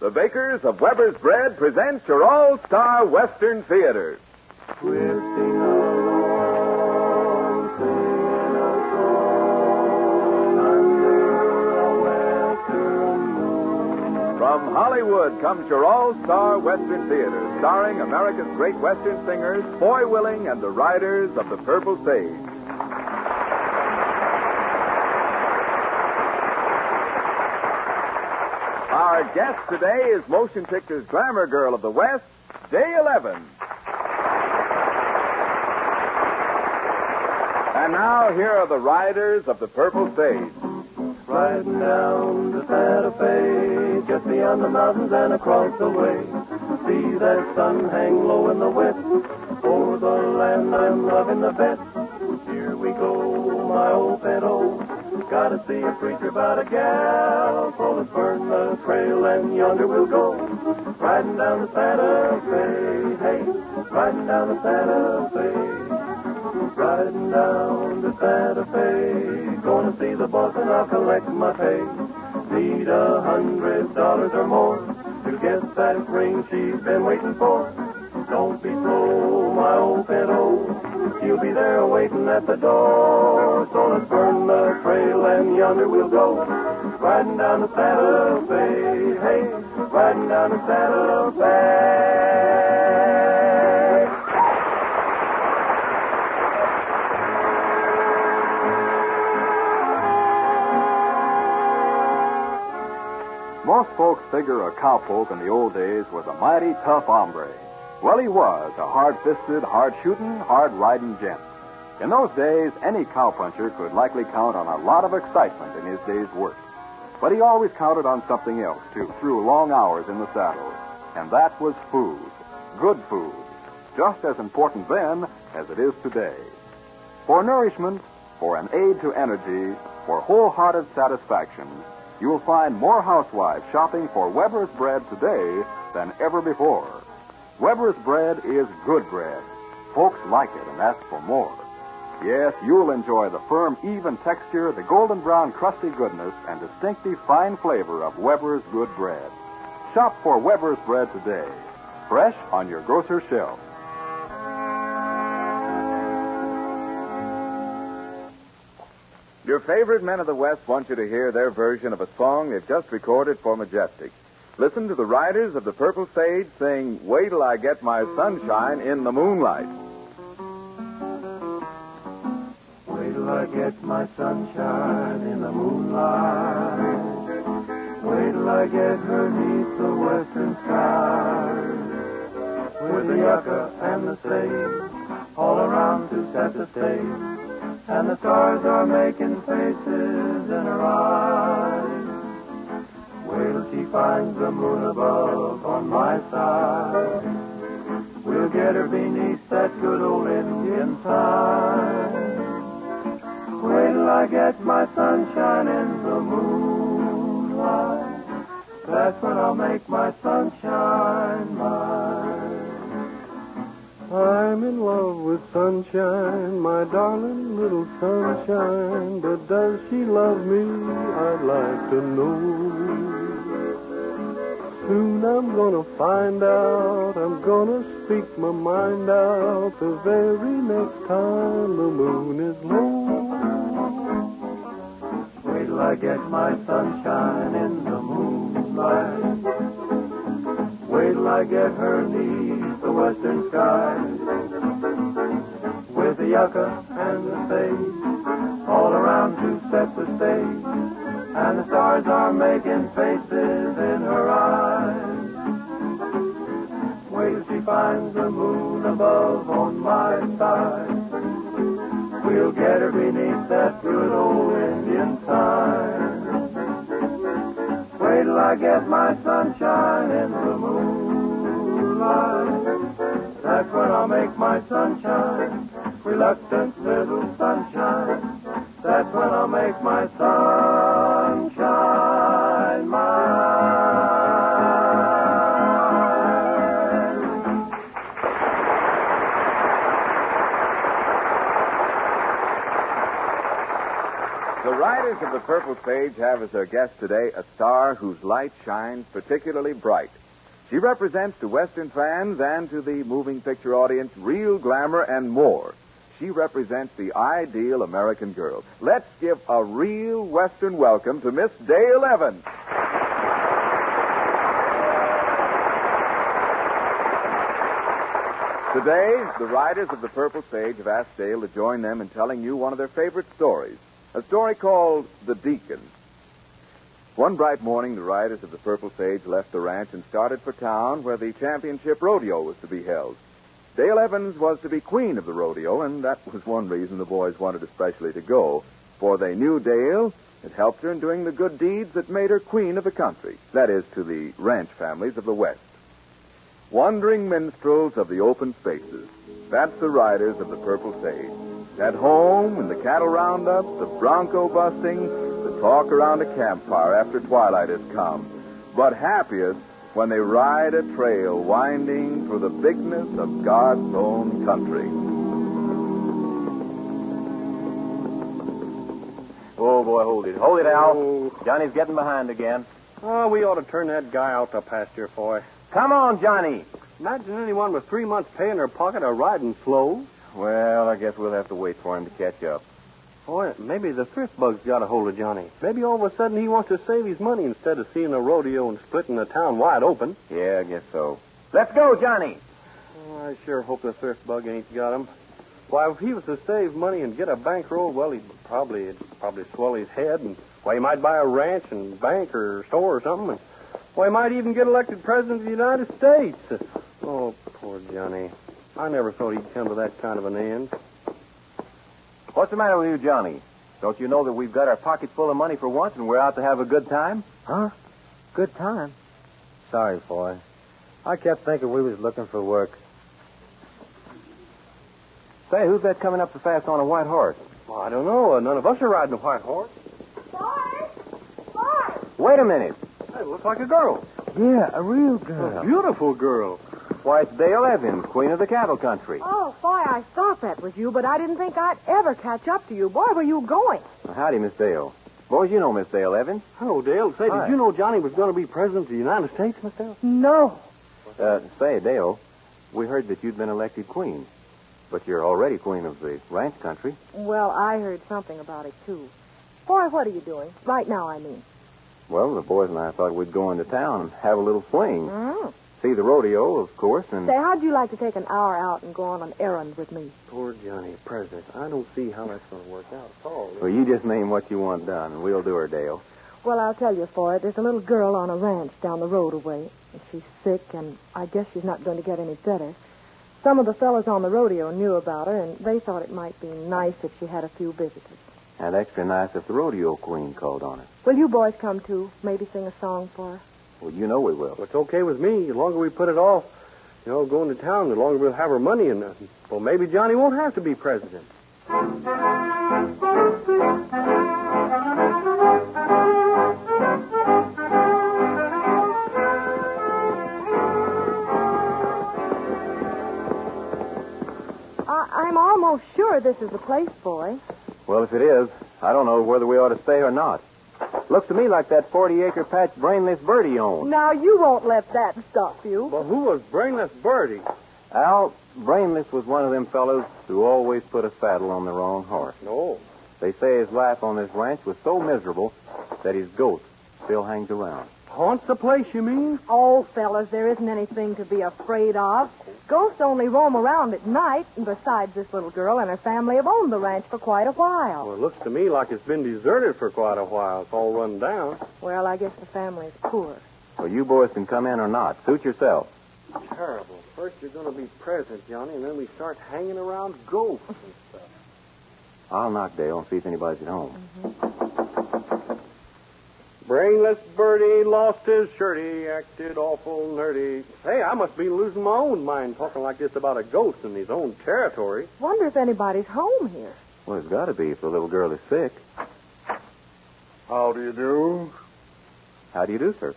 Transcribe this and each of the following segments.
The bakers of Weber's Bread present your all-star Western Theater. Twisting along, singing a song under a western moon. From Hollywood comes your all-star Western Theater, starring America's great Western singers, Foy Willing and the Riders of the Purple Sage. Our guest today is motion picture's glamour girl of the West, Day 11. And now, here are the Riders of the Purple Sage. Riding down to Santa Fe, just beyond the mountains and across the way. See that sun hang low in the west, over the land I'm loving the best. Here we go, my old pedo. Gotta see a preacher about a gal, so let's burn the trail and yonder we'll go. Riding down to Santa Fe, hey, riding down to Santa Fe. Riding down to Santa Fe, gonna see the boss and I'll collect my pay. Need $100 or more to get that ring she's been waiting for. Don't be slow, my old pedo, she'll be there waiting at the door. So let's burn the trail and yonder we'll go. Riding down to Santa Fe, hey, riding down to Santa Fe. Most folks figure a cowpoke in the old days was a mighty tough hombre. Well, he was a hard-fisted, hard-shooting, hard-riding gent. In those days, any cowpuncher could likely count on a lot of excitement in his day's work. But he always counted on something else, too, through long hours in the saddle. And that was food. Good food. Just as important then as it is today. For nourishment, for an aid to energy, for wholehearted satisfaction, you'll find more housewives shopping for Weber's Bread today than ever before. Weber's Bread is good bread. Folks like it and ask for more. Yes, you'll enjoy the firm, even texture, the golden brown, crusty goodness, and distinctive fine flavor of Weber's good bread. Shop for Weber's Bread today. Fresh on your grocer's shelf. Your favorite men of the West want you to hear their version of a song they've just recorded for Majestic. Listen to the Riders of the Purple Sage sing, "Wait Till I Get My Sunshine in the Moonlight." Wait till I get my sunshine in the moonlight. Wait till I get her 'neath the western sky. With the yucca and the sage all around to set the stage. And the stars are making faces in her eyes. Wait till she finds the moon above on my side. We'll get her beneath that good old Indian sign. Wait till I get my sunshine in the moonlight. That's when I'll make my sunshine mine. I'm in love with sunshine, my darling little sunshine. But does she love me? I'd like to know. Soon I'm gonna find out. I'm gonna speak my mind out the very next time the moon is low. Wait till I get my sunshine in the moonlight. Wait till I get her 'neath the western sky. With the yucca and the sage all around to set the stage. And the stars are making faces in her eyes. Wait till she finds the moon above on my side. We'll get her beneath that good old Indian sign. Wait till I get my sunshine in the moonlight. That's when I'll make my sunshine, reluctant little sunshine. That's when I'll make my sunshine mine. The Riders of the Purple Sage have as their guest today a star star whose light shines particularly bright. She represents to Western fans and to the moving picture audience real glamour and more. She represents the ideal American girl. Let's give a real Western welcome to Miss Dale Evans. Today, the writers of the Purple Sage have asked Dale to join them in telling you one of their favorite stories, a story called The Deacon. One bright morning, the writers of the Purple Sage left the ranch and started for town where the championship rodeo was to be held. Dale Evans was to be queen of the rodeo, and that was one reason the boys wanted especially to go, for they knew Dale had helped her in doing the good deeds that made her queen of the country, that is, to the ranch families of the West. Wandering minstrels of the open spaces, that's the riders of the Purple Sage. At home, in the cattle roundup, the bronco busting, the talk around a campfire after twilight has come. But happiest when they ride a trail winding through the bigness of God's own country. Oh, boy, hold it. Hold it, Al. Johnny's getting behind again. Oh, we ought to turn that guy out to pasture, boy. Come on, Johnny. Imagine anyone with 3 months' pay in their pocket are riding slow. Well, I guess we'll have to wait for him to catch up. Boy, maybe the thrift bug's got a hold of Johnny. Maybe all of a sudden he wants to save his money instead of seeing a rodeo and splitting the town wide open. Yeah, I guess so. Let's go, Johnny. Oh, I sure hope the thrift bug ain't got him. Why, if he was to save money and get a bankroll, well, it'd probably swell his head, and why, he might buy a ranch and bank or store or something, and why, he might even get elected president of the United States. Oh, poor Johnny. I never thought he'd come to that kind of an end. What's the matter with you, Johnny? Don't you know that we've got our pockets full of money for once and we're out to have a good time? Huh? Good time? Sorry, boy. I kept thinking we was looking for work. Say, who's that coming up so fast on a white horse? Well, I don't know. None of us are riding a white horse. Wait a minute. Hey, it looks like a girl. Yeah, a real girl. A beautiful girl. Why, it's Dale Evans, queen of the cattle country. Oh, boy, I thought that was you, but I didn't think I'd ever catch up to you. Boy, where you going? Well, howdy, Miss Dale. Boys, you know Miss Dale Evans. Hello, Dale. Say, Hi. did you know Johnny was going to be president of the United States, Miss Dale? No. Say, Dale, we heard that you'd been elected queen. But you're already queen of the ranch country. Well, I heard something about it, too. Boy, what are you doing? Right now, I mean. Well, the boys and I thought we'd go into town and have a little fling. Mm. See the rodeo, of course, and... Say, how'd you like to take an hour out and go on an errand with me? Poor Johnny, president. I don't see how that's going to work out at all. Well, you just name what you want done, and we'll do her, Dale. Well, I'll tell you for it. There's a little girl on a ranch down the road away, and she's sick, and I guess she's not going to get any better. Some of the fellas on the rodeo knew about her, and they thought it might be nice if she had a few visitors. And extra nice if the rodeo queen called on her. Will you boys come, too? Maybe sing a song for her? Well, you know we will. Well, it's okay with me. The longer we put it off, going to town, the longer we'll have our money, and, well, maybe Johnny won't have to be president. I'm almost sure this is the place, boy. Well, if it is, I don't know whether we ought to stay or not. Looks to me like that 40-acre patch Brainless Birdie owns. Now, you won't let that stop you. Well, who was Brainless Birdie? Al, Brainless was one of them fellows who always put a saddle on the wrong horse. No. They say his life on this ranch was so miserable that his goat still hangs around. Haunts the place, you mean? Oh, fellas, there isn't anything to be afraid of. Ghosts only roam around at night, and besides, this little girl and her family have owned the ranch for quite a while. Well, it looks to me like it's been deserted for quite a while. It's all run down. Well, I guess the family's poor. Well, you boys can come in or not. Suit yourself. Terrible. First you're going to be president, Johnny, and then we start hanging around ghosts and stuff. I'll knock, Dale, and see if anybody's at home. Brainless Birdie lost his shirty, acted awful nerdy. Hey, I must be losing my own mind talking like this about a ghost in his own territory. Wonder if anybody's home here. Well, it's got to be if the little girl is sick. How do you do? How do you do, sir?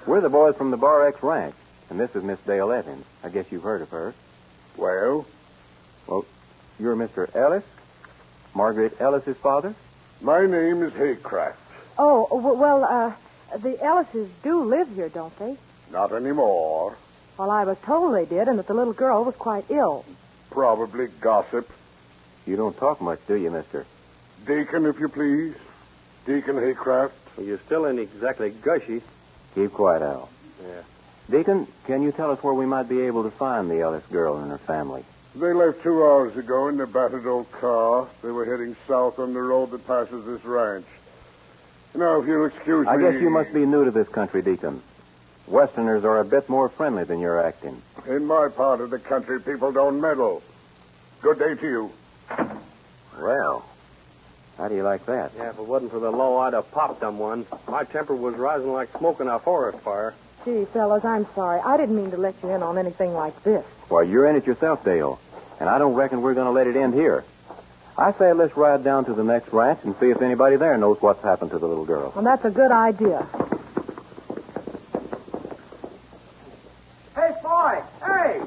We're the boys from the Bar X Ranch, and this is Miss Dale Evans. I guess you've heard of her. Well, Well, you're Mr. Ellis? Margaret Ellis's father? my name is Haycraft. Oh, well, The Ellises do live here, don't they? Not anymore. Well, I was told they did, and that the little girl was quite ill. Probably gossip. You don't talk much, do you, mister? Deacon, if you please. Deacon Haycraft. Well, you still ain't exactly gushy. Keep quiet, Al. Yeah. Deacon, can you tell us where we might be able to find the Ellis girl and her family? They left 2 hours ago in their battered old car. They were heading south on the road that passes this ranch. Now, if you'll excuse me... I guess you must be new to this country, Deacon. Westerners are a bit more friendly than you're acting. In my part of the country, people don't meddle. Good day to you. Well, how do you like that? Yeah, if it wasn't for the law, I'd have popped them one. My temper was rising like smoke in a forest fire. Gee, fellas, I'm sorry. I didn't mean to let you in on anything like this. Well, you're in it yourself, Dale. And I don't reckon we're going to let it end here. I say let's ride down to the next ranch and see if anybody there knows what's happened to the little girl. Well, that's a good idea. Hey, boy! Hey!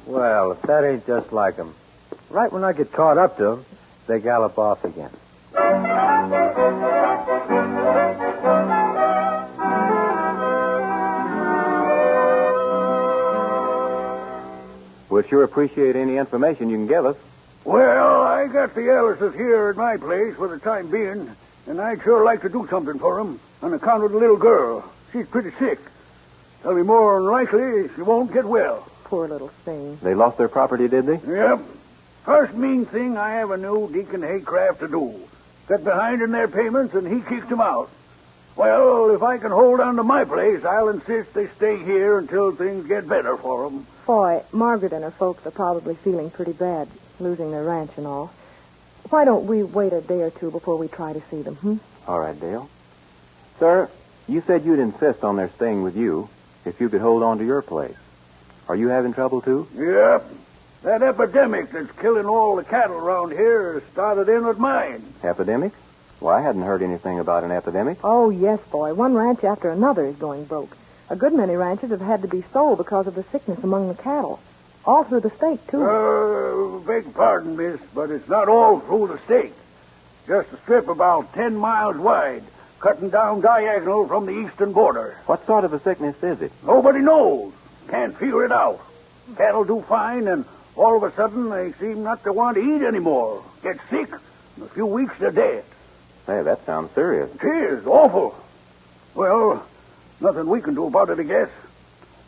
Well, if that ain't just like them. Right when I get caught up to them, they gallop off again. We'll sure appreciate any information you can give us. Well, I got the Ellises here at my place for the time being, and I'd sure like to do something for them on account of the little girl. She's pretty sick. Tell me more than likely she won't get well. Poor little thing. They lost their property, did they? Yep. First mean thing I ever knew Deacon Haycraft to do. Got behind in their payments, and he kicked them out. Well, if I can hold on to my place, I'll insist they stay here until things get better for them. Boy, Margaret and her folks are probably feeling pretty bad, losing their ranch and all. Why don't we wait a day or two before we try to see them, All right, Dale. Sir, you said you'd insist on their staying with you if you could hold on to your place. Are you having trouble, too? Yep. That epidemic that's killing all the cattle around here started in with mine. Epidemic? Well, I hadn't heard anything about an epidemic. Oh, yes, boy. One ranch after another is going broke. A good many ranches have had to be sold because of the sickness among the cattle. All through the state, too. Beg pardon, miss, but it's not all through the state. Just a strip about 10 miles wide, cutting down diagonal from the eastern border. What sort of a sickness is it? Nobody knows. Can't figure it out. Cattle do fine, and all of a sudden they seem not to want to eat anymore. Get sick. In a few weeks they're dead. Hey, that sounds serious. It is awful. Well, nothing we can do about it, I guess.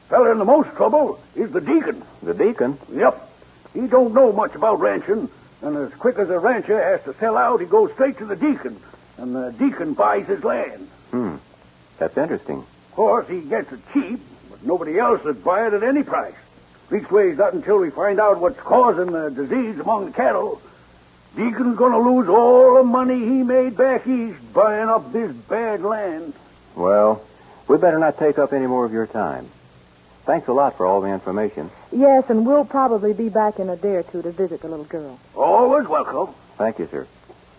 Fella in the most trouble is the deacon. The deacon? Yep. He don't know much about ranching, and as quick as a rancher has to sell out, he goes straight to the deacon, and the deacon buys his land. That's interesting. Of course, he gets it cheap, but nobody else would buy it at any price. Leastways, not until we find out what's causing the disease among the cattle. Deacon's gonna lose all the money he made back east buying up this bad land. Well, we better not take up any more of your time. Thanks a lot for all the information. Yes, and we'll probably be back in a day or two to visit the little girl. Always welcome. Thank you, sir.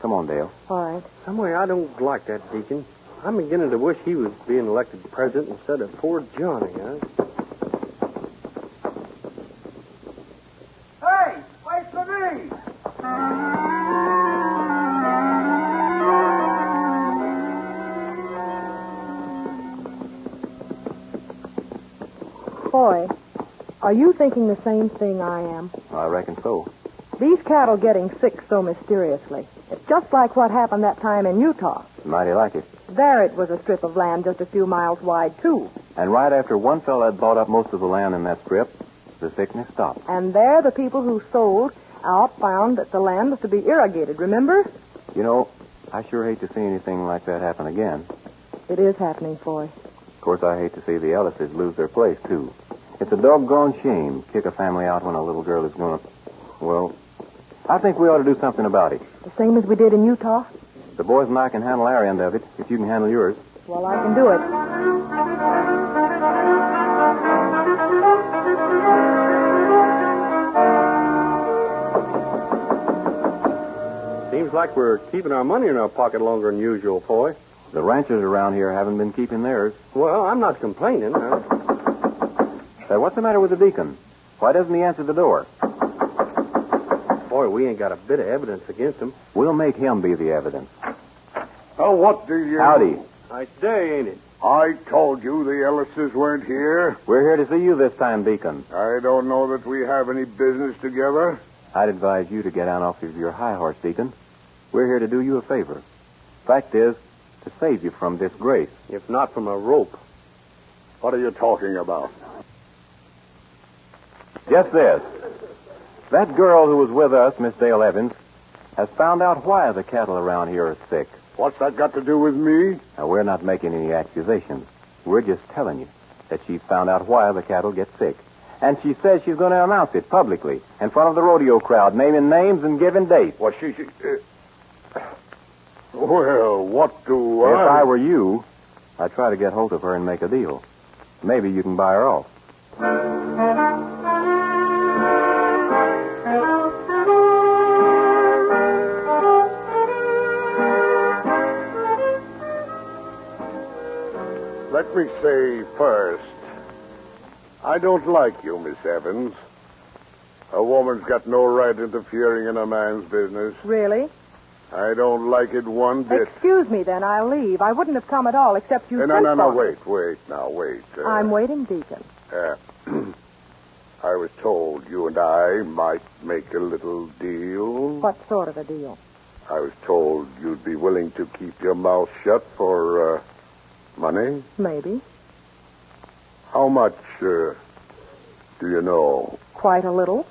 Come on, Dale. All right. Some way I don't like that deacon. I'm beginning to wish he was being elected president instead of poor Johnny, Hey, wait for me! Boy, are you thinking the same thing I am? I reckon so. These cattle getting sick so mysteriously. It's just like what happened that time in Utah. Mighty like it. There it was a strip of land just a few miles wide, too. And right after one fella had bought up most of the land in that strip, the sickness stopped. And there the people who sold out found that the land was to be irrigated, remember? You know, I sure hate to see anything like that happen again. It is happening, Foy. Of course, I hate to see the Ellises lose their place, too. It's a doggone shame to kick a family out when a little girl is going to... Well, I think we ought to do something about it. The same as we did in Utah? The boys and I can handle our end of it, if you can handle yours. Well, I can do it. Seems like we're keeping our money in our pocket longer than usual, Foy. The ranchers around here haven't been keeping theirs. Well, I'm not complaining. What's the matter with the deacon? Why doesn't he answer the door? Boy, we ain't got a bit of evidence against him. We'll make him be the evidence. Oh, what do you... Howdy. Nice day, ain't it? I told you the Ellises weren't here. We're here to see you this time, Deacon. I don't know that we have any business together. I'd advise you to get down off of your high horse, Deacon. We're here to do you a favor. Fact is, to save you from disgrace. If not from a rope. What are you talking about? Just this. That girl who was with us, Miss Dale Evans, has found out why the cattle around here are sick. What's that got to do with me? Now, we're not making any accusations. We're just telling you that she's found out why the cattle get sick. And she says she's going to announce it publicly in front of the rodeo crowd, naming names and giving dates. Well, well, what do If I were you, I'd try to get hold of her and make a deal. Maybe you can buy her off. Let me say first, I don't like you, Miss Evans. A woman's got no right interfering in a man's business. Really? I don't like it one bit. Excuse me, then. I'll leave. I wouldn't have come at all except you No, sent for me. Wait. I'm waiting, Deacon. I was told you and I might make a little deal. What sort of a deal? I was told you'd be willing to keep your mouth shut for, money. Maybe. How much, do you know? Quite a little.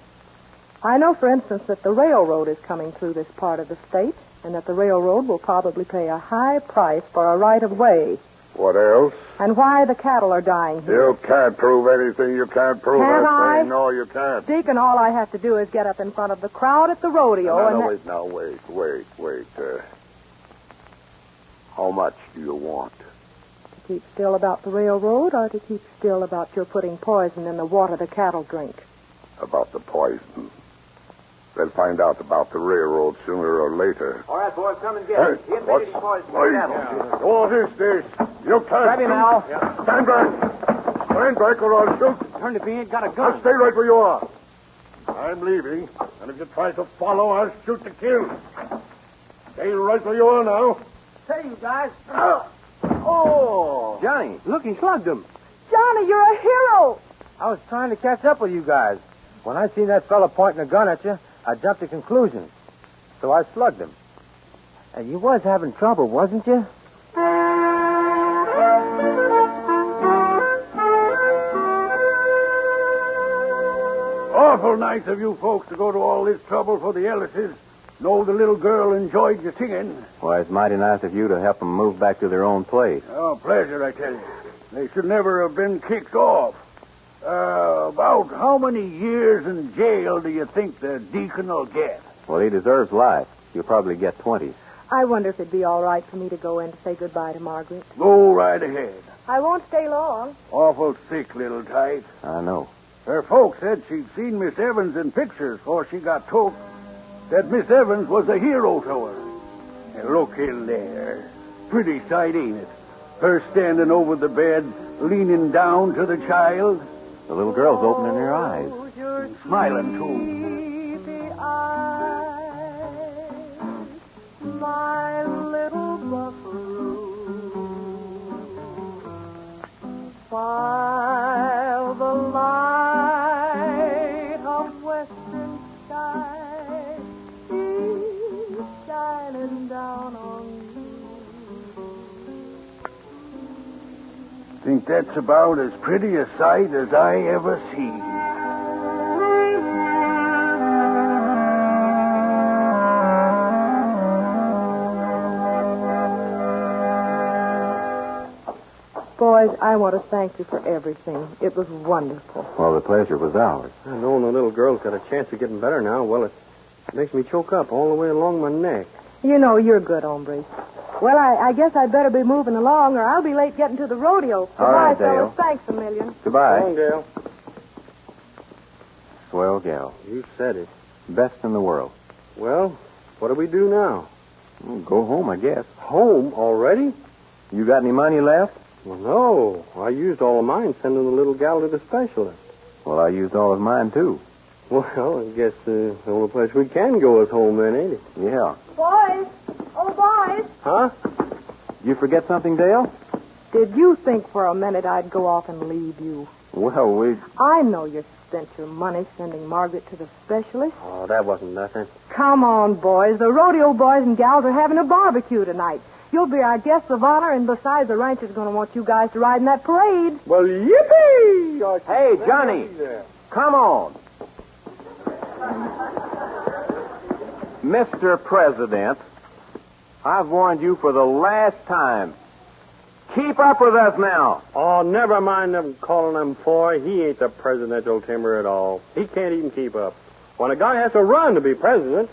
I know, for instance, that the railroad is coming through this part of the state, and that the railroad will probably pay a high price for a right-of-way. What else? And why the cattle are dying here. You can't prove anything. You can't prove Can't that I? thing. No, you can't. Deacon, all I have to do is get up in front of the crowd at the rodeo Wait. How much do you want? To keep still about the railroad or to keep still about your putting poison in the water the cattle drink? About the poison. They'll find out about the railroad sooner or later. All right, boys, come and get it. He admitted he poisoned the cattle. What is this? You can't... Grab him, Al. Stand back. Stand back or I'll shoot. Turned if he ain't got a Now gun. stay right where you are. I'm leaving, and if you try to follow, I'll shoot to kill. Stay right where you are now. Say, you guys. Oh! Johnny, look, he slugged him. Johnny, you're a hero! I was trying to catch up with you guys. When I seen that fella pointing a gun at you, I jumped to conclusions. So I slugged him. And you was having trouble, wasn't you? Awful nice of you folks to go to all this trouble for the Ellises. Know the little girl enjoyed your singing. Why, it's mighty nice of you to help them move back to their own place. Oh, pleasure, I tell you. They should never have been kicked off. About how many years in jail do you think the deacon will get? Well, he deserves life. You'll probably get 20. I wonder if it'd be all right for me to go in to say goodbye to Margaret. Go right ahead. I won't stay long. Awful sick little tyke. I know. Her folks said she'd seen Miss Evans in pictures before she got took. That Miss Evans was a hero to her. And look in there. Pretty sight, ain't it? Her standing over the bed, leaning down to the child. The little girl's opening her eyes. Smiling, too. Sleepy eyes, my little buffalo, while the light of western sky is shining down on you. Think that's about as pretty a sight as I ever seen. Boys, I want to thank you for everything. It was wonderful. Well, the pleasure was ours. Knowing the little girl's got a chance of getting better now, well, it makes me choke up all the way along my neck. You know, you're good, hombre. Well, I guess I'd better be moving along, or I'll be late getting to the rodeo. All right, Goodbye, fellas. Dale. Thanks a million. Goodbye. Long, Dale. Swell gal. You said it. Best in the world. Well, what do we do now? Go home, I guess. Home already? You got any money left? Well, no. I used all of mine sending the little gal to the specialist. Well, I used all of mine, too. Well, I guess the only place we can go is home then, ain't it? Yeah. Boys! Oh, boys! Huh? You forget something, Dale? Did you think for a minute I'd go off and leave you? Well, I know you spent your money sending Margaret to the specialist. Oh, that wasn't nothing. Come on, boys. The rodeo boys and gals are having a barbecue tonight. You'll be our guests of honor, and besides, the rancher's going to want you guys to ride in that parade. Well, yippee! Hey, Johnny, come on. Mr. President, I've warned you for the last time. Keep up with us now. Oh, never mind them calling him boy. He ain't the presidential timber at all. He can't even keep up. When a guy has to run to be president.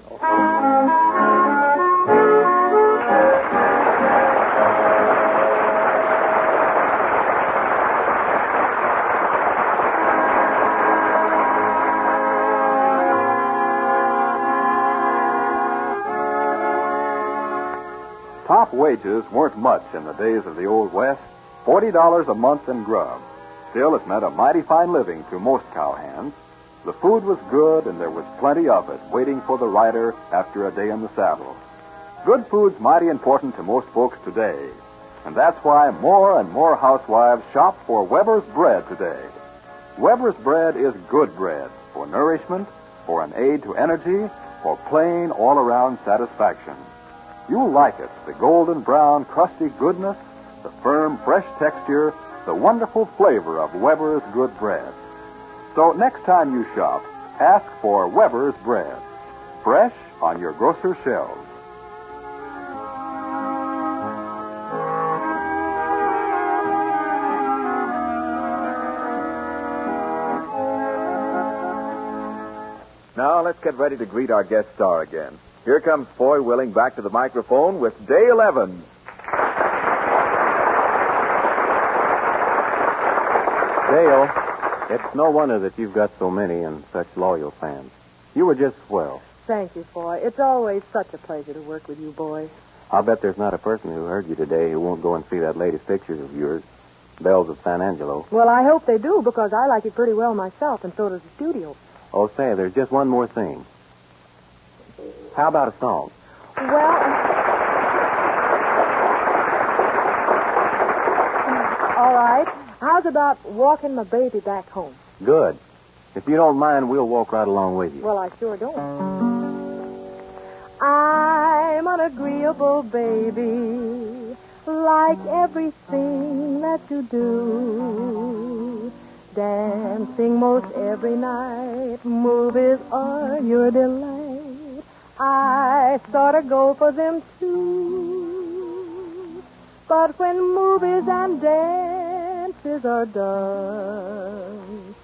Top wages weren't much in the days of the Old West. $40 a month in grub. Still, it meant a mighty fine living to most cowhands. The food was good, and there was plenty of it waiting for the rider after a day in the saddle. Good food's mighty important to most folks today. And that's why more and more housewives shop for Weber's bread today. Weber's bread is good bread for nourishment, for an aid to energy, for plain all-around satisfaction. You'll like it, the golden brown, crusty goodness, the firm, fresh texture, the wonderful flavor of Weber's good bread. So next time you shop, ask for Weber's bread. Fresh on your grocer's shelves. Now let's get ready to greet our guest star again. Here comes Foy Willing back to the microphone with Dale Evans. Dale, it's no wonder that you've got so many and such loyal fans. You were just swell. Thank you, Foy. It's always such a pleasure to work with you boys. I'll bet there's not a person who heard you today who won't go and see that latest picture of yours, Bells of San Angelo. Well, I hope they do, because I like it pretty well myself, and so does the studio. Oh, say, there's just one more thing. How about a song? Well, all right. How's about walking my baby back home? Good. If you don't mind, we'll walk right along with you. Well, I sure don't. I'm an agreeable baby, like everything that you do. Dancing most every night, movies are your delight. I sort of go for them too. But when movies and dances are done,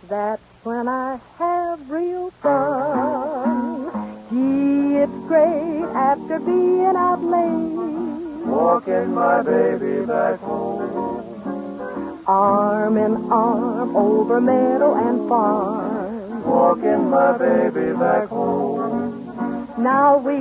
that's when I have real fun. Gee, it's great after being out late, walking my baby back home. Arm in arm over meadow and farm, walking my baby back home. Now we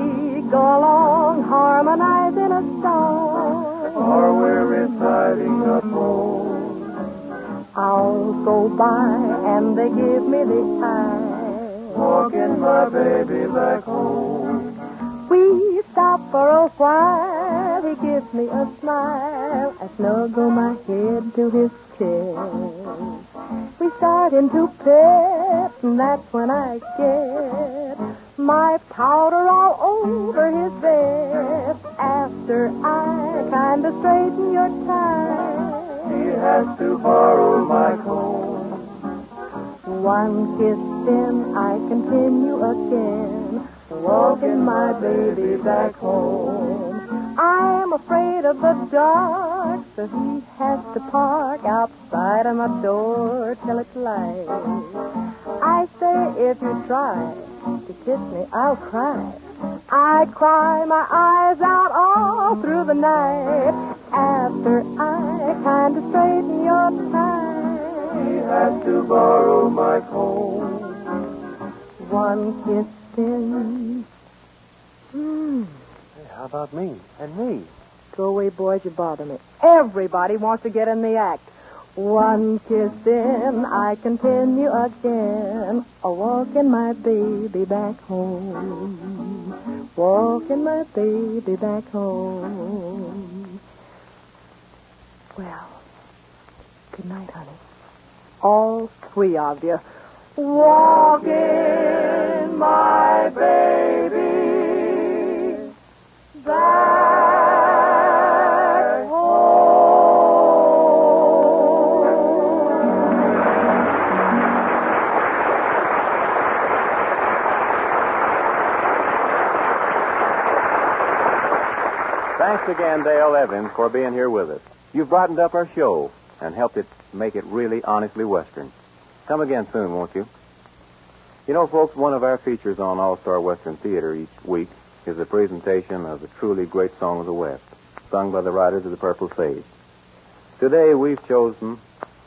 go along harmonizing a song, or we're reciting a poem. I'll go by and they give me the eye, walking my baby back home. We stop for a while, he gives me a smile. I snuggle my head to his chest. We start into pet, and that's when I get my powder all over his vest. After I kind of straighten your tie, he has to borrow my comb. One kiss, then I continue again, walking my baby back home. I'm afraid of the dark, so he has to park outside of my door till it's light. I say, if you try to kiss me, I'll cry. I cry my eyes out all through the night. After I kind of straighten your tie, he has to borrow my comb. One kiss, then. How about me? And me. Go away, boys, you bother me. Everybody wants to get in the act. One kiss in, I continue again, walking my baby back home, walking my baby back home. Well, good night, honey. All three of you. Walk in, my baby, back home. Thanks again, Dale Evans, for being here with us. You've brightened up our show and helped it make it really honestly Western. Come again soon, won't you? You know, folks, one of our features on All-Star Western Theater each week is a presentation of the truly great song of the West, sung by the Riders of the Purple Sage. Today, we've chosen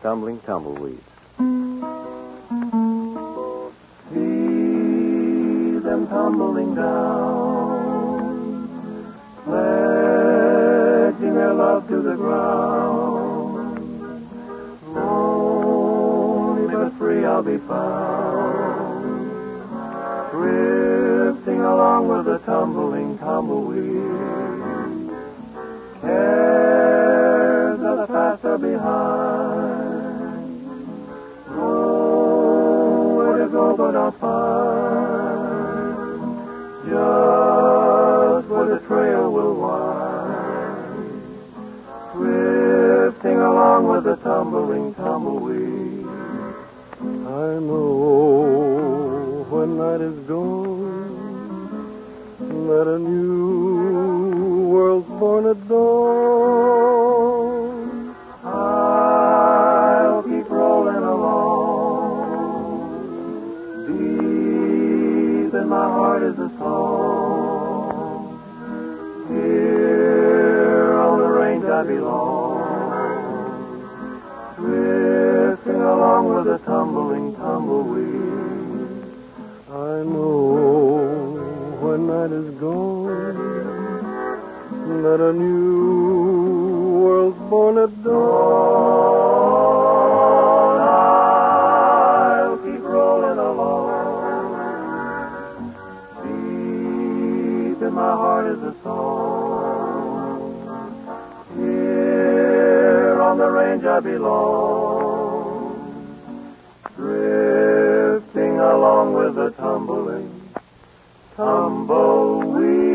Tumbling Tumbleweeds. See them tumbling down, pledging their love to the ground. Lonely but free I'll be found, drifting along with the tumbling tumbleweed. Cares of the past are behind, nowhere to go but I'll find just where the trail will wind, drifting along with the tumbling tumbleweed. I know when night is gone that a new world's born at dawn. I'll keep rolling along. Deep in my heart is a song. Here on the range I belong, drifting along with the tumbling tumbleweed. I know when night is gone that a new world's born at dawn. I'll keep rolling along. Deep in my heart is a song. Here on the range I belong, drifting along with the tumbling tumbleweed.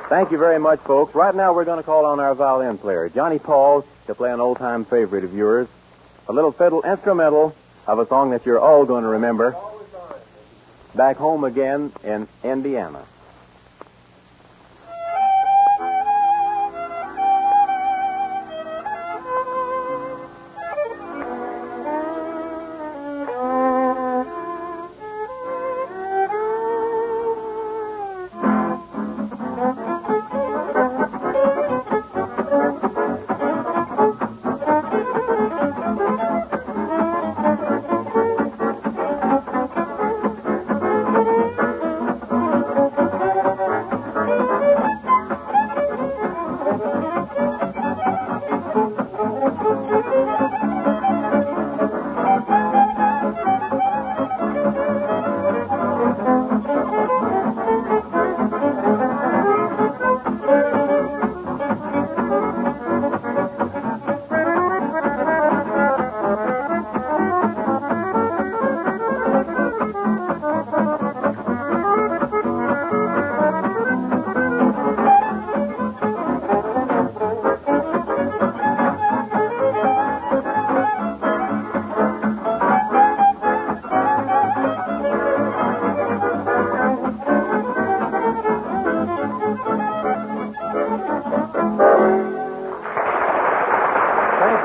Thank you very much, folks. Right now, we're going to call on our violin player, Johnny Paul, to play an old-time favorite of yours, a little fiddle instrumental of a song that you're all going to remember, Back Home Again in Indiana.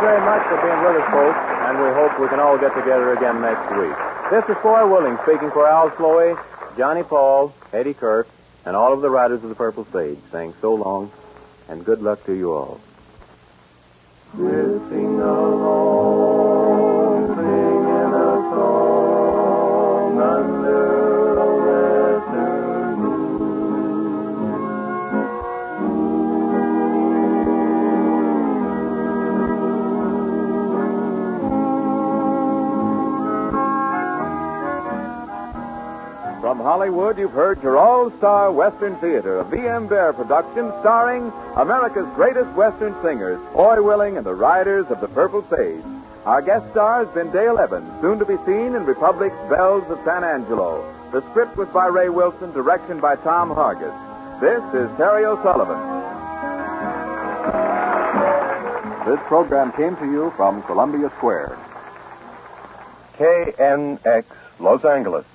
Very much for being with us, folks, and we hope we can all get together again next week. This is Floy Willing speaking for Al Sloey, Johnny Paul, Eddie Kirk, and all of the Riders of the Purple Sage, saying so long and good luck to you all. Drifting along, singing a song under a western moon. From Hollywood, you've heard your all-star Western Theater, a V.M. Bear production starring America's greatest Western singers, Foy Willing and the Riders of the Purple Sage. Our guest star has been Dale Evans, soon to be seen in Republic's Bells of San Angelo. The script was by Ray Wilson, direction by Tom Hargis. This is Terry O'Sullivan. This program came to you from Columbia Square. KNX, Los Angeles.